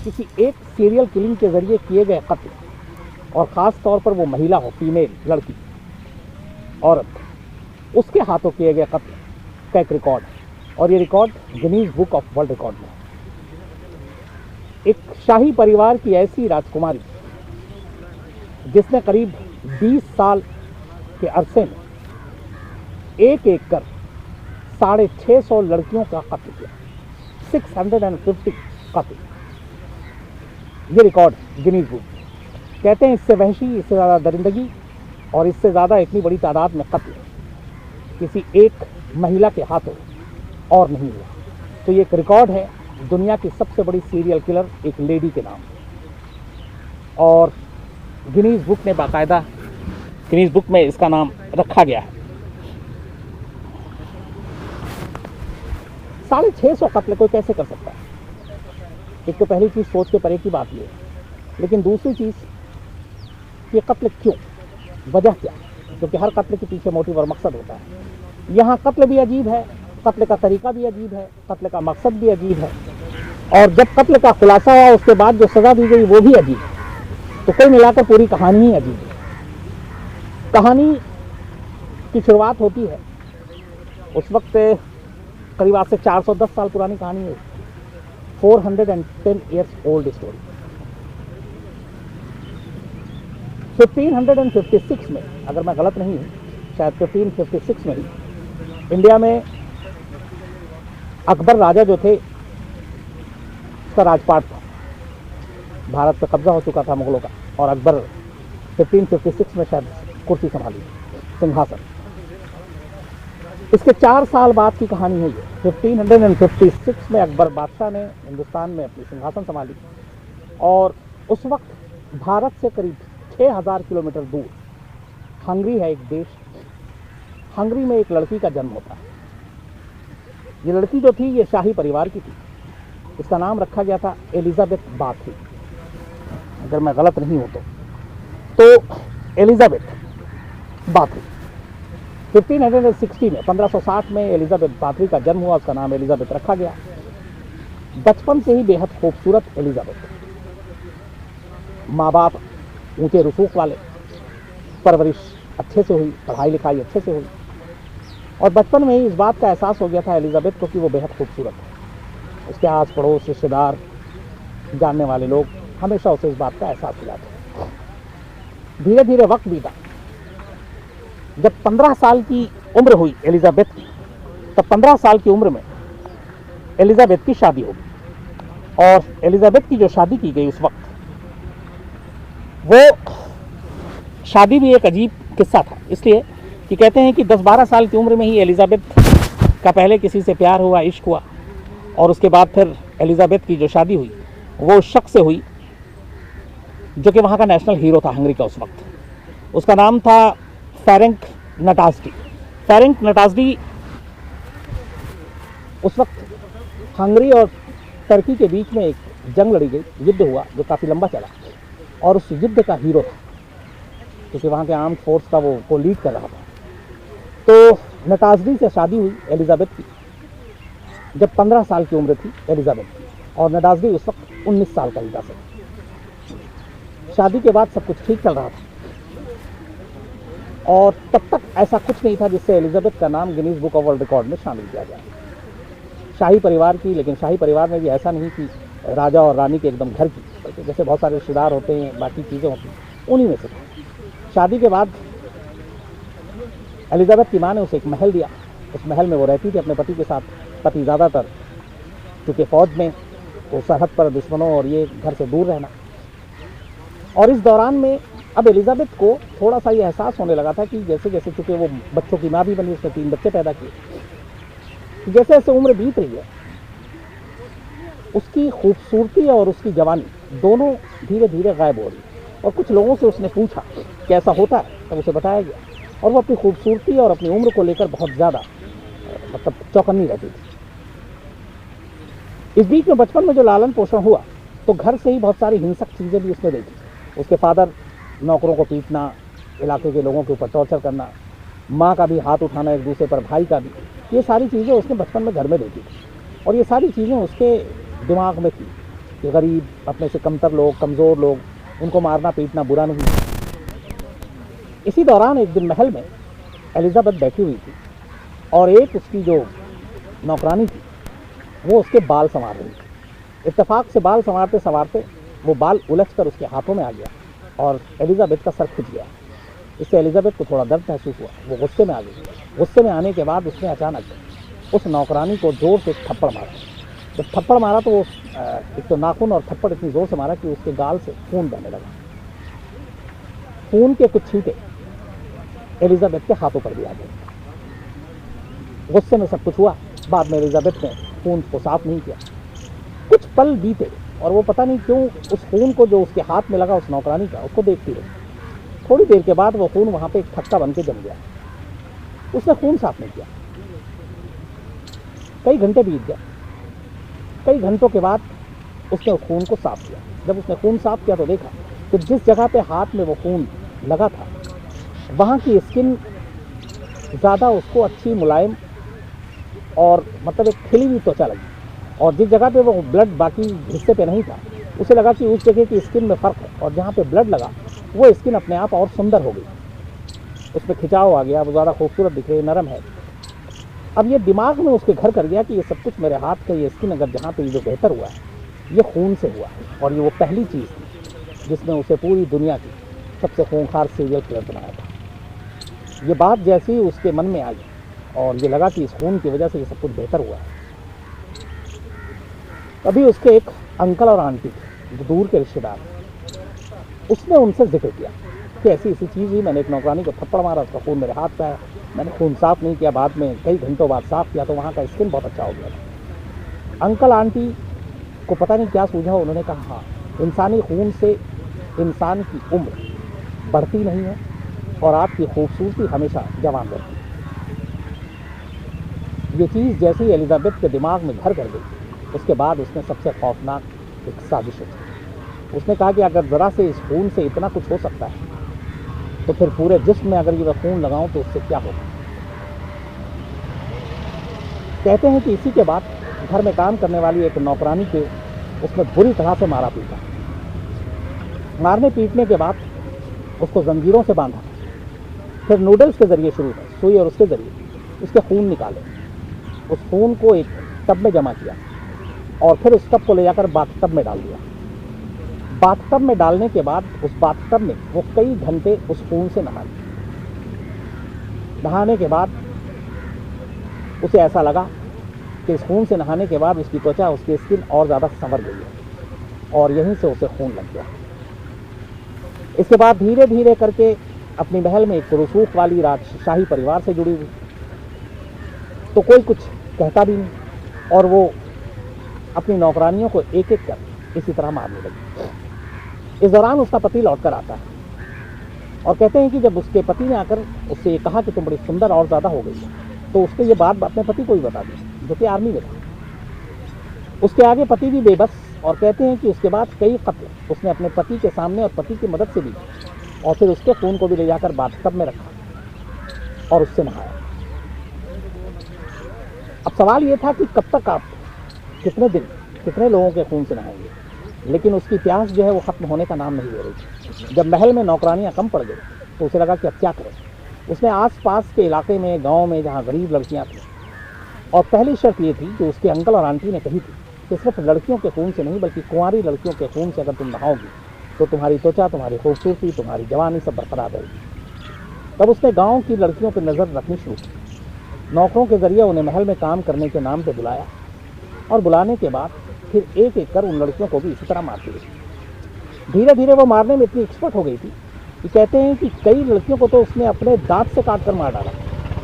किसी एक serial killing के ज़रिए किए गए कत्ल, और ख़ास तौर पर वो महिला हो, फीमेल, लड़की, औरत, उसके हाथों किए गए कत्ल का एक रिकॉर्ड है, और ये record Guinness book of world record में है। एक शाही परिवार की ऐसी राजकुमारी जिसने करीब 20 साल के अरसे में एक एक कर 650 लड़कियों का कत्ल किया, 650 कत्ल, ये रिकॉर्ड गिनीज बुक। कहते हैं इससे वहशी, इससे ज़्यादा दरिंदगी और इससे ज़्यादा इतनी बड़ी तादाद में कत्ल किसी एक महिला के हाथों और नहीं हुआ। तो ये एक रिकॉर्ड है दुनिया की सबसे बड़ी सीरियल किलर एक लेडी के नाम, और गिनीज बुक ने बाकायदा, गिनीज बुक में इसका नाम रखा गया है। 650 कत्ल कोई कैसे कर सकता है? एक तो पहली चीज़ सोच के परे की बात ये है, लेकिन दूसरी चीज़ ये कत्ल क्यों, वजह क्या? क्योंकि हर कत्ल के पीछे मोटिव और मकसद होता है। यहाँ कत्ल भी अजीब है, कत्ल का तरीका भी अजीब है, कत्ल का मकसद भी अजीब है, और जब कत्ल का खुलासा हुआ उसके बाद जो सज़ा दी गई वो भी अजीब है। तो कुल मिलाकर पूरी कहानी ही अजीब है। कहानी की शुरुआत होती है उस वक्त, करीब आज से 410 साल पुरानी कहानी है, 410 ईयर्स ओल्ड स्टोरी। 1556 में, अगर मैं गलत नहीं हूँ, शायद 1556 में ही इंडिया में अकबर राजा जो थे, उसका राजपाट था, भारत पर कब्जा हो चुका था मुगलों का, और अकबर 1556 में शायद कुर्सी संभाली, सिंहासन। इसके 4 साल बाद की कहानी है ये। 1556 में अकबर बादशाह ने हिंदुस्तान में अपनी सिंहासन संभाली, और उस वक्त भारत से करीब 6000 किलोमीटर दूर हंगरी है एक देश, हंगरी में एक लड़की का जन्म होता है। ये लड़की जो थी ये शाही परिवार की थी, इसका नाम रखा गया था एलिजाबेथ बाथरी, अगर मैं गलत नहीं हूं तो एलिजाबेथ बाथरी। 1560 में, 1560 में एलिजाबेथ बाथरी का जन्म हुआ, उसका नाम एलिजाबेथ रखा गया। बचपन से ही बेहद खूबसूरत एलिजाबेथ, माँ बाप ऊंचे रसूख वाले, परवरिश अच्छे से हुई, पढ़ाई लिखाई अच्छे से हुई, और बचपन में ही इस बात का एहसास हो गया था एलिजाबेथ को कि वो बेहद खूबसूरत है। उसके आस पड़ोस, रिश्तेदार, जानने वाले लोग हमेशा उसे इस बात का एहसास दिलाते। धीरे धीरे वक्त बीता, जब 15 साल की उम्र हुई एलिजाबेथ की, तब 15 साल की उम्र में एलिजाबेथ की शादी हो गई, और एलिजाबेथ की जो शादी की गई उस वक्त, वो शादी भी एक अजीब किस्सा था, इसलिए कि कहते हैं कि 10-12 साल की उम्र में ही एलिजाबेथ का पहले किसी से प्यार हुआ, इश्क हुआ, और उसके बाद फिर एलिजाबेथ की जो शादी हुई वो उस शख्स से हुई जो कि वहाँ का नेशनल हीरो था हंगरी का उस वक्त। उसका नाम था फेरेंक नटाज़डी। फेरेंक नटाज़डी, उस वक्त हंगरी और टर्की के बीच में एक जंग लड़ी गई, युद्ध हुआ जो काफ़ी लंबा चला, और उस युद्ध का हीरो था, क्योंकि वहाँ के आर्म्ड फोर्स का वो लीड कर रहा था। तो नटाज़डी से शादी हुई एलिजाबेथ की जब 15 साल की उम्र थी एलिजाबेथ की, और नटाज़डी उस वक्त 19 साल का ही था। शादी के बाद सब कुछ ठीक चल रहा था, और तब तक ऐसा कुछ नहीं था जिससे एलिजाबेथ का नाम Guinness book of world record में शामिल किया जाए। शाही परिवार की, लेकिन शाही परिवार में भी ऐसा नहीं कि राजा और रानी के एकदम घर की, बल्कि जैसे बहुत सारे रिश्तेदार होते हैं, बाकी चीज़ें होती हैं, उन्हीं में से। शादी के बाद एलिजाबेथ की माँ ने उसे एक महल दिया, उस महल में वो रहती थी अपने पति के साथ। पति ज़्यादातर चूँकि फौज में, वो सरहद पर दुश्मनों और ये घर से दूर रहना, और इस दौरान में अब एलिजाबेथ को थोड़ा सा ये एहसास होने लगा था कि जैसे जैसे, चूँकि वो बच्चों की माँ भी बनी, उसने 3 बच्चे पैदा किए, जैसे जैसे उम्र बीत रही है उसकी खूबसूरती और उसकी जवानी दोनों धीरे धीरे गायब हो रही है। और कुछ लोगों से उसने पूछा कि ऐसा होता है, तब उसे बताया गया, और वो अपनी खूबसूरती और अपनी उम्र को लेकर बहुत ज़्यादा मतलब चौकन्नी रहती थी। इस बीच में बचपन में जो लालन पोषण हुआ, तो घर से ही बहुत सारी हिंसक चीज़ें भी उसने देखी। उसके फादर नौकरों को पीटना, इलाके के लोगों के ऊपर टॉर्चर करना, माँ का भी हाथ उठाना एक दूसरे पर, भाई का भी, ये सारी चीज़ें उसने बचपन में घर में देखी थी, और ये सारी चीज़ें उसके दिमाग में थी। कि गरीब, अपने से कमतर लोग, कमज़ोर लोग, उनको मारना पीटना बुरा नहीं है। इसी दौरान एक दिन महल में एलिजाबेथ बैठी हुई थी और एक उसकी जो नौकरानी थी वो उसके बाल संवार रही थी। इत्तेफाक से बाल संवारते संवारते वो बाल उलझकर उसके हाथों में आ गया और एलिजाबेथ का सर खुज गया। इससे एलिजाबेथ को थोड़ा दर्द महसूस हुआ, वो गुस्से में आ गई। गुस्से में आने के बाद उसने अचानक उस नौकरानी को जोर से एक थप्पड़ मारा। जब थप्पड़ मारा तो वो एक तो नाखून और थप्पड़ इतनी जोर से मारा कि उसके गाल से खून बहने लगा। खून के कुछ छींटे एलिजाबेथ के हाथों पर भी आ गए। गुस्से में सब कुछ हुआ। बाद में एलिजाबेथ ने खून को साफ नहीं किया। कुछ पल बीते और वो पता नहीं क्यों उस खून को जो उसके हाथ में लगा उस नौकरानी का, उसको देखती रही। थोड़ी देर के बाद वो खून वहां पे एक थक्का बन के जम गया। उसने खून साफ नहीं किया। कई घंटे बीत गए। कई घंटों के बाद उसने खून को साफ किया। जब उसने खून साफ किया तो देखा कि जिस जगह पे हाथ में वो खून लगा था वहाँ की स्किन ज़्यादा उसको अच्छी, मुलायम और मतलब एक खिली हुई त्वचा लगी। और जिस जगह पे वो ब्लड बाकी हिस्से पे नहीं था उसे लगा कि उस जगह की स्किन में फ़र्क है, और जहाँ पे ब्लड लगा वो स्किन अपने आप और सुंदर हो गई। उस पर खिंचाव आ गया, वो ज़्यादा खूबसूरत दिख रही, नरम है। अब ये दिमाग में उसके घर कर गया कि ये सब कुछ मेरे हाथ का ये स्किन अगर जहाँ पे जो बेहतर हुआ है ये खून से हुआ है। और ये वो पहली चीज़ थी जिसने उसे पूरी दुनिया की सबसे खूंखार सीरियल किलर बनाया था। ये बात जैसे ही उसके मन में आई और ये लगा कि इस खून की वजह से ये सब कुछ बेहतर हुआ है, तभी उसके एक अंकल और आंटी जो दूर के रिश्तेदार, उसने उनसे जिक्र किया कि ऐसी ऐसी चीज़ ही, मैंने एक नौकरानी को थप्पड़ मारा, उसका खून मेरे हाथ पे आया, मैंने खून साफ़ नहीं किया, बाद में कई घंटों बाद साफ़ किया तो वहाँ का स्किन बहुत अच्छा हो गया था। अंकल आंटी को पता नहीं क्या सूझा, उन्होंने कहा हाँ, इंसानी खून से इंसान की उम्र बढ़ती नहीं है और आपकी खूबसूरती हमेशा जवान रहती है। ये चीज़ जैसे ही एलिजाबेथ के दिमाग में घर कर गई, उसके बाद उसने सबसे खौफनाक एक साजिश की। उसने कहा कि अगर ज़रा से इस खून से इतना कुछ हो सकता है तो फिर पूरे जिस्म में अगर ये खून लगाऊं तो उससे क्या होगा। कहते हैं कि इसी के बाद घर में काम करने वाली एक नौकरानी के उसने बुरी तरह से मारा पीटा। मारने पीटने के बाद उसको जंजीरों से बांधा, फिर नूडल्स के ज़रिए शुरू में सुई और उसके ज़रिए उसके खून निकाले, उस खून को एक टब में जमा किया और फिर उस टब को ले जाकर बाथटब में डाल दिया। बाथटब में डालने के बाद उस बाथटब में वो कई घंटे उस खून से नहा लिया। नहाने के बाद उसे ऐसा लगा कि इस खून से नहाने के बाद उसकी त्वचा, उसकी स्किन और ज़्यादा संवर गई है और यहीं से उसे खून लग गया। इसके बाद धीरे धीरे करके अपनी महल में एक रसूख वाली राजशाही परिवार से जुड़ी हुई, तो कोई कुछ कहता भी नहीं और वो अपनी नौकरानियों को एक एक कर इसी तरह मारने लगी। इस दौरान उसका पति लौटकर आता है और कहते हैं कि जब उसके पति ने आकर उससे ये कहा कि तुम बड़ी सुंदर और ज़्यादा हो गई है, तो उसने ये बात अपने पति को ही बता दी जो कि आर्मी में था। उसके आगे पति भी बेबस, और कहते हैं कि उसके बाद कई कत्ल उसने अपने पति के सामने और पति की मदद से भी, और फिर उसके खून को भी ले जाकर बाथटब में रखा और उससे नहाया। अब सवाल ये था कि कब तक आप, कितने दिन, कितने लोगों के खून से नहाएंगे, लेकिन उसकी प्यास जो है वो ख़त्म होने का नाम नहीं ले रही थी। जब महल में नौकरानियाँ कम पड़ गई तो उसे लगा कि अब क्या करें। उसने आसपास के इलाके में, गांव में जहाँ गरीब लड़कियाँ थीं, और पहली शर्त ये थी जो उसके अंकल और आंटी ने कही थी कि सिर्फ लड़कियों के खून से नहीं बल्कि कुंवारी लड़कियों के खून से अगर तुम नहाओगी तो तुम्हारी त्वचा, तुम्हारी खूबसूरती, तुम्हारी जवानी सब बरकरार रहेगी। तब उसने गाँव की लड़कियों पर नज़र रखनी शुरू की। नौकरों के ज़रिए उन्हें महल में काम करने के नाम पर बुलाया और बुलाने के बाद फिर एक एक कर उन लड़कियों को भी इसी तरह मारती रही। धीरे धीरे वो मारने में इतनी एक्सपर्ट हो गई थी कि कहते हैं कि कई लड़कियों को तो उसने अपने दांत से काट कर मार डाला।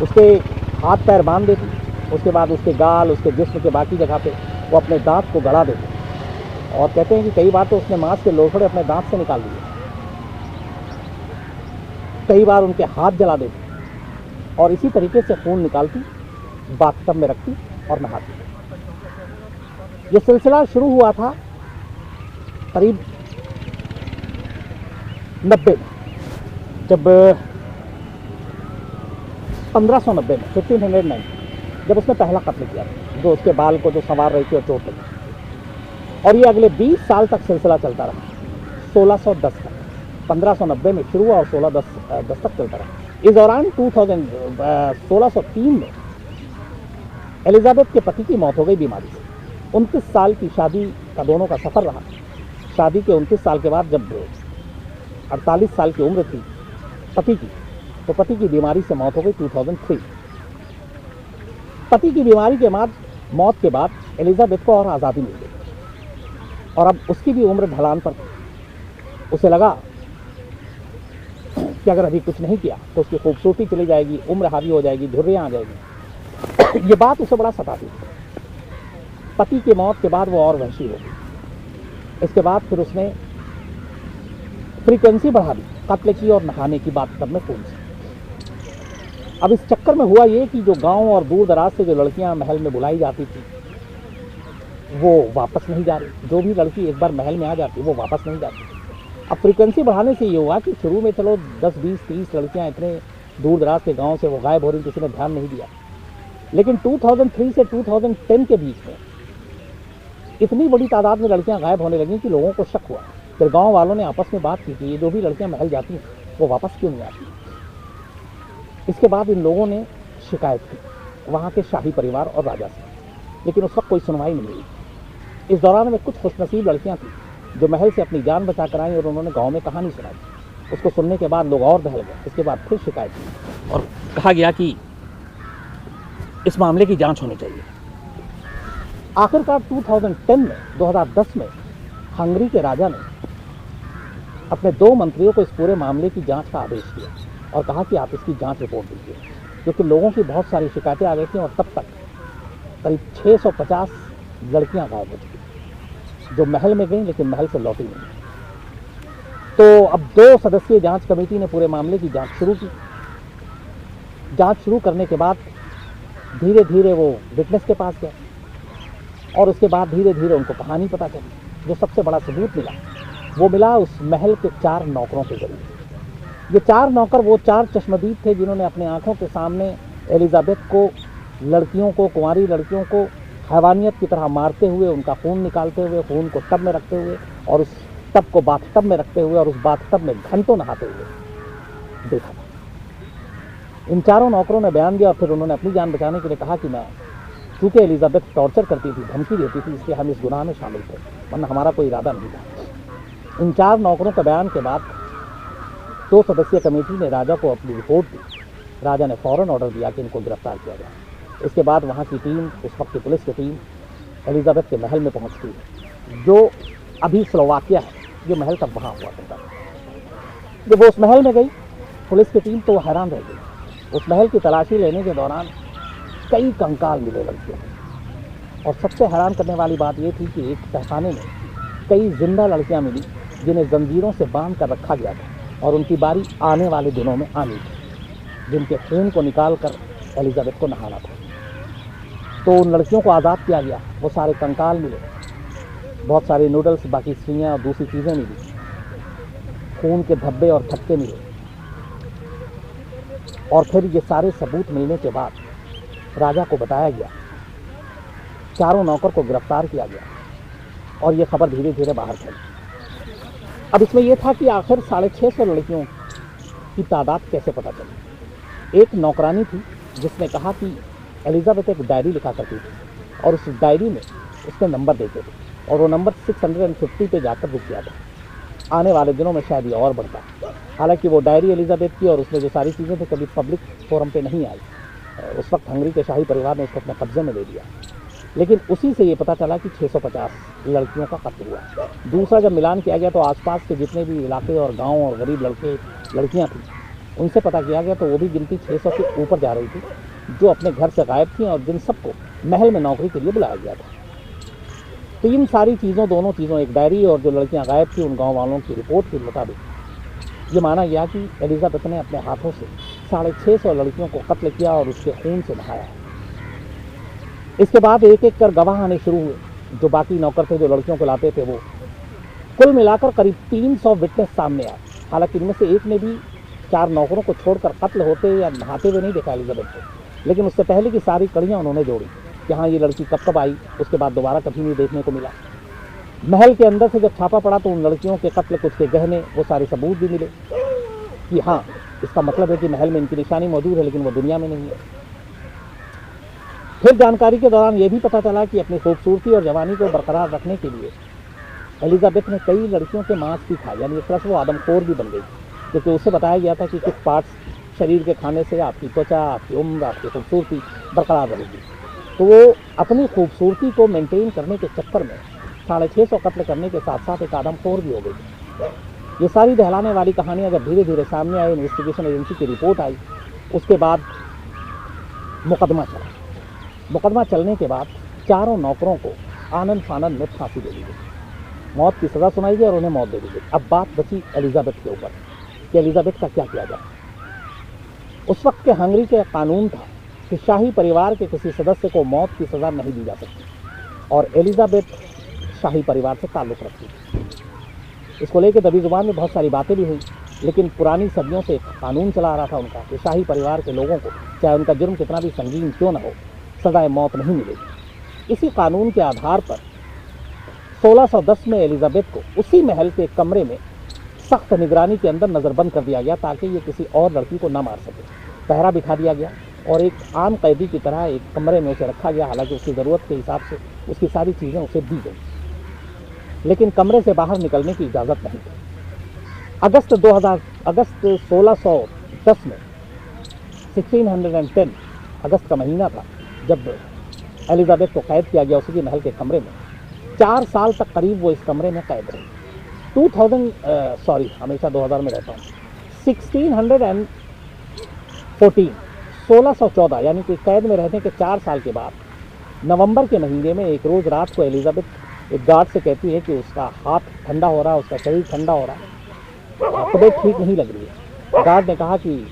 उसके हाथ पैर बांध देती, उसके बाद उसके गाल, उसके जिस्म के बाकी जगह पे वो अपने दांत को गड़ा देती, और कहते हैं कि कई बार तो उसने मांस के लोथड़े अपने दांत से निकाल दिए। कई बार उनके हाथ जला देती और इसी तरीके से खून निकालती, बाथटब में रखती और नहाती। ये सिलसिला शुरू हुआ था करीब 90 में, जब 1590 में 1590 जब उसने पहला कत्ल किया, जो उसके बाल को जो संवार रही थी और चोट लगी। और ये अगले 20 साल तक सिलसिला चलता रहा, 1610 तक। 1590 में शुरू हुआ और 1610 तक चलता रहा। इस दौरान 1603 में एलिजाबेथ के पति की मौत हो गई बीमारी से। 29 साल की शादी का दोनों का सफर रहा। शादी के 29 साल के बाद जब 48 साल की उम्र थी पति की, तो पति की बीमारी से मौत हो गई 2003। पति की बीमारी के बाद, मौत के बाद एलिजाबेथ को और आज़ादी मिल गई और अब उसकी भी उम्र ढलान पर थी। उसे लगा कि अगर अभी कुछ नहीं किया तो उसकी खूबसूरती चली जाएगी, उम्र हावी हो जाएगी, झुर्रियाँ आ जाएगी। ये बात उसे बड़ा सताती थी। पति की मौत के बाद वो और वहशी हो गई। इसके बाद फिर उसने फ्रीक्वेंसी बढ़ा दी, कत्ल की और नहाने की बात करने फोन से। अब इस चक्कर में हुआ ये कि जो गांव और दूर दराज से जो लड़कियां महल में बुलाई जाती थी वो वापस नहीं जा रही। जो भी लड़की एक बार महल में आ जाती वो वापस नहीं जाती। अब फ्रीक्वेंसी बढ़ाने से ये हुआ कि शुरू में चलो 10, 20, 30 लड़कियां इतने दूर दराज के गांव से वो गायब हो रही, किसी ने ध्यान नहीं दिया। लेकिन 2003 से 2010 के बीच में इतनी बड़ी तादाद में लड़कियां गायब होने लगी कि लोगों को शक हुआ। फिर गांव वालों ने आपस में बात की कि ये जो भी लड़कियां महल जाती हैं वो वापस क्यों नहीं आती। इसके बाद इन लोगों ने शिकायत की वहाँ के शाही परिवार और राजा से, लेकिन उस वक्त कोई सुनवाई नहीं हुई। इस दौरान में कुछ खुशनसीब लड़कियां थीं जो महल से अपनी जान बचा कर आई और उन्होंने गांव में कहानी सुनाई। उसको सुनने के बाद लोग और बहल गए। इसके बाद फिर शिकायत की और कहा गया कि इस मामले की जांच होनी चाहिए। आखिरकार 2010 में हंगरी के राजा ने अपने 2 मंत्रियों को इस पूरे मामले की जांच का आदेश दिया और कहा कि आप इसकी जांच रिपोर्ट दीजिए, क्योंकि लोगों की बहुत सारी शिकायतें आ गई थी और तब तक करीब 650 लड़कियां गायब हो चुकी जो महल में गई लेकिन महल से लौटी नहीं। तो अब 2 सदस्यीय जांच कमेटी ने पूरे मामले की जांच शुरू की। जांच शुरू करने के बाद धीरे धीरे वो विटनेस के पास गए और उसके बाद धीरे धीरे उनको कहानी पता चली। जो सबसे बड़ा सबूत मिला वो मिला उस महल के 4 नौकरों के जरिए। ये 4 नौकर वो 4 चश्मदीद थे जिन्होंने अपने आंखों के सामने एलिजाबेथ को, लड़कियों को, कुंवारी लड़कियों को हैवानियत की तरह मारते हुए, उनका खून निकालते हुए, खून को टब में रखते हुए और उस टब को बाथटब में रखते हुए और उस बाथटब में घंटों नहाते हुए देखा था। इन 4 नौकरों ने बयान दिया और फिर उन्होंने अपनी जान बचाने के लिए कहा कि मैं, चूंकि एलिजाबेथ टॉर्चर करती थी, धमकी देती थी, इसलिए हम इस गुनाह में शामिल थे, वरना हमारा कोई इरादा नहीं था। इन 4 नौकरों के बयान के बाद 2 सदस्यीय कमेटी ने राजा को अपनी रिपोर्ट दी। राजा ने फौरन ऑर्डर दिया कि इनको गिरफ्तार किया जाए। इसके बाद वहाँ की टीम, उस वक्त की पुलिस की टीम एलिजाबेथ के महल में पहुँचती है, जो अभी स्लोवाकिया है। ये महल तब वहाँ हुआ करता था। जब वो उस महल में गई पुलिस की टीम, तो वो हैरान रह गई। उस महल की तलाशी लेने के दौरान कई कंकाल मिले लड़कियों, और सबसे हैरान करने वाली बात ये थी कि एक तहखाने में कई जिंदा लड़कियां मिली जिन्हें जंजीरों से बांध कर रखा गया था और उनकी बारी आने वाले दिनों में आनी थी, जिनके खून को निकाल कर एलिजाबेथ को नहाना था। तो उन लड़कियों को आज़ाद किया गया। वो सारे कंकाल मिले, बहुत सारे नूडल्स, बाकी सुइयाँ और दूसरी चीज़ें मिली, खून के धब्बे और थक्के मिले। और फिर ये सारे सबूत मिलने के बाद राजा को बताया गया, 4 नौकर को गिरफ्तार किया गया और ये खबर धीरे धीरे बाहर फैली। अब इसमें यह था कि आखिर 650 लड़कियों की तादाद कैसे पता चली। एक नौकरानी थी जिसने कहा कि एलिजाबेथ एक डायरी लिखा करती थी और उस डायरी में उसके नंबर देते थे और वो नंबर 650 पे जाकर रुक गया था। आने वाले दिनों में शायद ये और बढ़ता। हालांकि वो डायरी एलिजाबेथ की और उसमें जो सारी चीज़ें थी कभी पब्लिक फोरम पे नहीं आई। उस वक्त हंगरी के शाही परिवार ने उसको अपने कब्जे में ले लिया। लेकिन उसी से ये पता चला कि 650 लड़कियों का कत्ल हुआ। दूसरा जब मिलान किया गया तो आसपास के जितने भी इलाके और गांव और गरीब लड़के लड़कियां थी उनसे पता किया गया, तो वो भी गिनती 600 के ऊपर जा रही थी जो अपने घर से गायब थी और जिन सबको महल में नौकरी के लिए बुलाया गया था। तो इन सारी चीज़ों, दोनों चीज़ों, एक डायरी और जो लड़कियां गायब थी उन गाँव वालों की रिपोर्ट के मुताबिक ये माना गया कि एलिजाबेथ ने अपने हाथों से 650 लड़कियों को कत्ल किया और उसके खून से नहाया। इसके बाद एक एक कर गवाह आने शुरू हुए। जो बाकी नौकर थे जो लड़कियों को लाते थे, वो कुल मिलाकर करीब 300 विटनेस सामने आए। हालांकि इनमें से एक ने भी 4 नौकरों को छोड़कर कत्ल होते या नहाते हुए नहीं देखा एलिजाबेथ को, लेकिन उससे पहले की सारी कड़ियाँ उन्होंने जोड़ी कि हाँ ये लड़की कब कब आई, उसके बाद दोबारा कभी नहीं देखने को मिला। महल के अंदर से जब छापा पड़ा तो उन लड़कियों के कत्ल, कुछ के गहने, वो सारे सबूत भी मिले कि हाँ, इसका मतलब है कि महल में इनकी निशानी मौजूद है, लेकिन वो दुनिया में नहीं है। फिर जानकारी के दौरान ये भी पता चला कि अपनी खूबसूरती और जवानी को बरकरार रखने के लिए एलिजाबेथ ने कई लड़कियों के मांस भी खाए, यानी एक तरह से वो आदमखोर भी बन गई, क्योंकि उसे बताया गया था कि कुछ पार्ट्स शरीर के खाने से आपकी त्वचा, आपकी उम्र, आपकी खूबसूरती बरकरार रहेगी। तो वो अपनी खूबसूरती को मेंटेन करने के चक्कर में 650 कत्ल करने के साथ साथ एक आदमखोर भी हो गई। ये सारी दहलाने वाली कहानियाँ जब धीरे धीरे सामने आई, इन्वेस्टिगेशन एजेंसी की रिपोर्ट आई, उसके बाद मुकदमा चला। मुकदमा चलने के बाद चारों नौकरों को आनंद फानंद में फांसी दे दी गई, मौत की सज़ा सुनाई गई और उन्हें मौत दे दी गई। अब बात बची एलिजाबेथ के ऊपर कि एलिजाबेथ का क्या किया जाए। उस वक्त के हंगरी के कानून था कि शाही परिवार के किसी सदस्य को मौत की सज़ा नहीं दी जा सकती, और एलिजाबेथ शाही परिवार से ताल्लुक़ रखती थी। इसको लेकर दबी जुबान में बहुत सारी बातें भी हुई, लेकिन पुरानी सदियों से एक कानून चला आ रहा था उनका कि शाही परिवार के लोगों को, चाहे उनका जुर्म कितना भी संगीन क्यों न हो, सजाए मौत नहीं मिलेगी। इसी कानून के आधार पर 1610 में एलिजाबेथ को उसी महल के कमरे में सख्त निगरानी के अंदर नज़रबंद कर दिया गया, ताकि ये किसी और लड़की को न मार सके। पहरा बिठा दिया गया और एक आम कैदी की तरह एक कमरे में उसे रखा गया। हालांकि उसकी ज़रूरत के हिसाब से उसकी सारी चीज़ें उसे दी गई, लेकिन कमरे से बाहर निकलने की इजाज़त नहीं थी। अगस्त 1610 में 1610 अगस्त का महीना था जब एलिजाबेथ को कैद किया गया उसी महल के कमरे में। 4 साल तक करीब वो इस कमरे में कैद रही। हमेशा 2000 में रहता हूँ। 1614 यानी कि कैद में रहने के 4 साल के बाद नवंबर के महीने में एक रोज़ रात को एलिजाबेथ एक गार्ड से कहती है कि उसका हाथ ठंडा हो रहा है, उसका शरीर ठंडा हो रहा है, तबीयत ठीक नहीं लग रही है। गार्ड ने कहा कि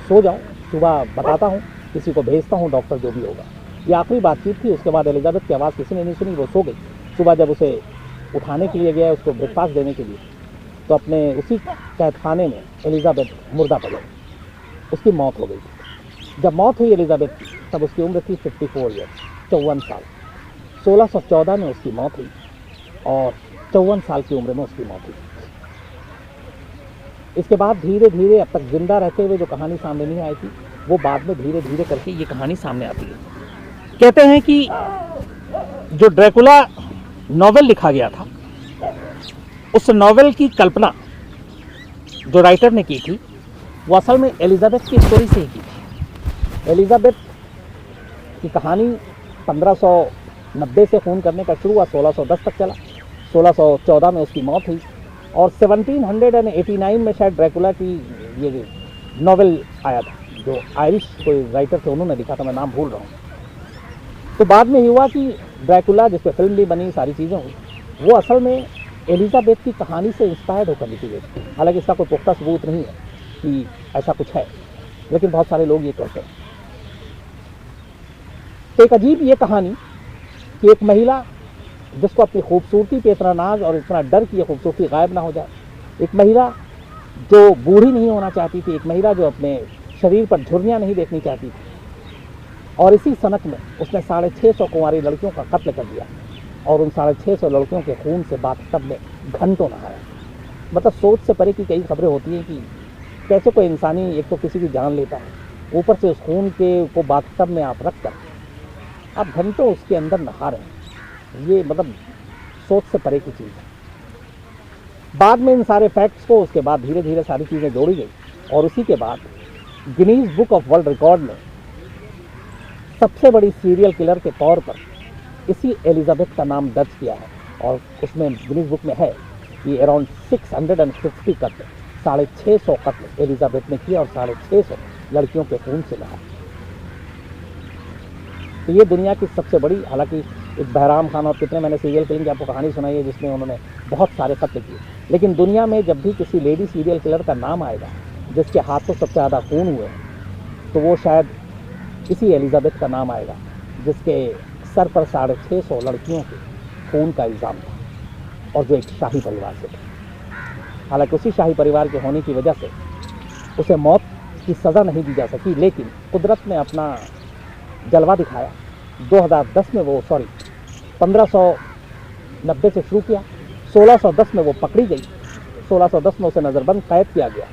सो जाओ, सुबह बताता हूँ, किसी को भेजता हूँ, डॉक्टर जो भी होगा। ये आखिरी बातचीत थी। उसके बाद एलिजाबेथ की आवाज़ किसी ने नहीं सुनी, वो सो गई। सुबह जब उसे उठाने के लिए गया, उसको ब्रेकफास्ट देने के लिए, तो अपने उसी कैदखाने में एलिजाबेथ मुर्दा पड़ गई, उसकी मौत हो गई। जब मौत हुई एलिजाबेथ की, तब उसकी उम्र थी 54 ईयर्स, 54 साल। 1614 में उसकी मौत हुई और 54 साल की उम्र में उसकी मौत हुई। इसके बाद धीरे धीरे अब तक जिंदा रहते हुए जो कहानी सामने नहीं आई थी, वो बाद में धीरे धीरे करके ये कहानी सामने आती है। कहते हैं कि जो ड्रैकुला नॉवेल लिखा गया था, उस नॉवेल की कल्पना जो राइटर ने की थी, वो असल में एलिजाबेथ की स्टोरी से ही की थी। एलिजाबेथ की कहानी 1590 से खून करने का शुरू हुआ, 1610 तक चला। 1614 में उसकी मौत हुई और 1789 में शायद ड्रैकुला की ये नॉवेल आया था, जो आयरिश कोई राइटर थे, उन्होंने लिखा था, मैं नाम भूल रहा हूँ। तो बाद में हुआ कि ड्रैकुला, जिस पर फिल्म भी बनी, सारी चीज़ें हुई, वो असल में एलिजाबेथ की कहानी से इंस्पायर्ड होकर लिखी गई। हालांकि इसका कोई पुख्ता सबूत नहीं है कि ऐसा कुछ है, लेकिन बहुत सारे लोग ये कहते हैं। तो एक अजीब ये कहानी कि एक महिला जिसको अपनी खूबसूरती पे इतना नाज और इतना डर कि ये खूबसूरती गायब ना हो जाए, एक महिला जो बूढ़ी नहीं होना चाहती थी, एक महिला जो अपने शरीर पर झुर्रियाँ नहीं देखनी चाहती थी, और इसी सनक में उसने 650 कुंवारी लड़कियों का कत्ल कर दिया और उन 650 लड़कियों के खून से बाथटब में घंटों नहाया। मतलब सोच से परे की कई खबरें होती हैं कि कैसे कोई इंसानी एक तो किसी की जान लेता है, ऊपर से उस खून के को बाथटब में आप रख कर आप घंटों उसके अंदर नहा रहे हैं। ये मतलब सोच से परे की चीज़ है। बाद में इन सारे फैक्ट्स को उसके बाद धीरे धीरे सारी चीज़ें जोड़ी गई और उसी के बाद Guinness book of world record में सबसे बड़ी सीरियल किलर के तौर पर इसी एलिजाबेथ का नाम दर्ज किया है। और उसमें गिनीज बुक में है कि अराउंड 650 कत्ल, 650 कत्ल एलिजाबेथ ने किए और 650 लड़कियों के खून से नहाया। तो ये दुनिया की सबसे बड़ी, हालांकि एक बहराम खान और कितने मैंने सीरियल किलिंग की आपको कहानी सुनाई है जिसमें उन्होंने बहुत सारे कत्ल किए, लेकिन दुनिया में जब भी किसी लेडी सीरियल किलर का नाम आएगा जिसके हाथों सबसे ज़्यादा खून हुए, तो वो शायद इसी एलिजाबेथ का नाम आएगा जिसके सर पर 650 लड़कियों के खून का इल्ज़ाम था और जो एक शाही परिवार से थे। हालांकि उसी शाही परिवार के होने की वजह से उसे मौत की सज़ा नहीं दी जा सकी, लेकिन कुदरत ने अपना जलवा दिखाया। 2010 में वो 1500 90 से शुरू किया। 1610 में वो पकड़ी गई, 1610 में उसे नज़रबंद कैद किया गया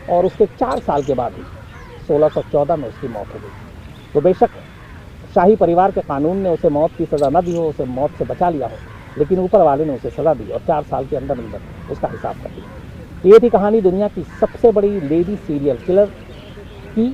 और उसके 4 साल के बाद ही 1614 में उसकी मौत हो गई। तो बेशक शाही परिवार के कानून ने उसे मौत की सज़ा न दी हो, उसे मौत से बचा लिया हो, लेकिन ऊपर वाले ने उसे सज़ा दी और 4 साल के अंदर अंदर उसका हिसाब कर दिया। ये थी कहानी दुनिया की सबसे बड़ी लेडी सीरियल किलर की।